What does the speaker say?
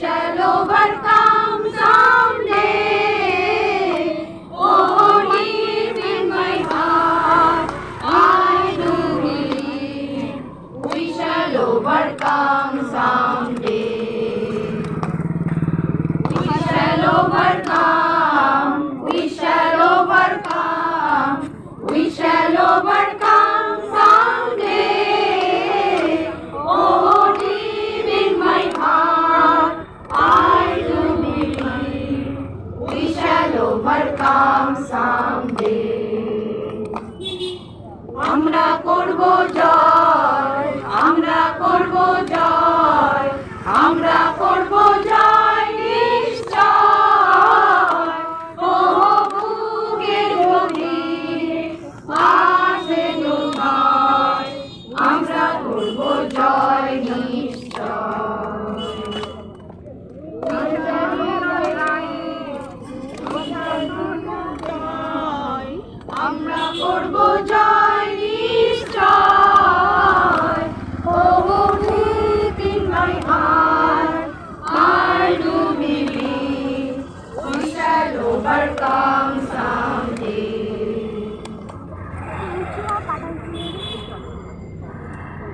shall overcome someday. Oh, deep in my heart, I do believe we shall overcome someday. We shall overcome, we shall overcome, we shall overcome someday. Oh, deep in my heart, I do believe we shall overcome someday. আমরা করব জয়, আমরা করব জয়, আমরা করব জয় নিশ্চয়। ও বুকের গভীরে আছে নয়, আমরা করব জয় নিশ্চয়। আমরা করব জয় নিশ্চয়। Oh, deep in my heart, I do believe we shall overcome.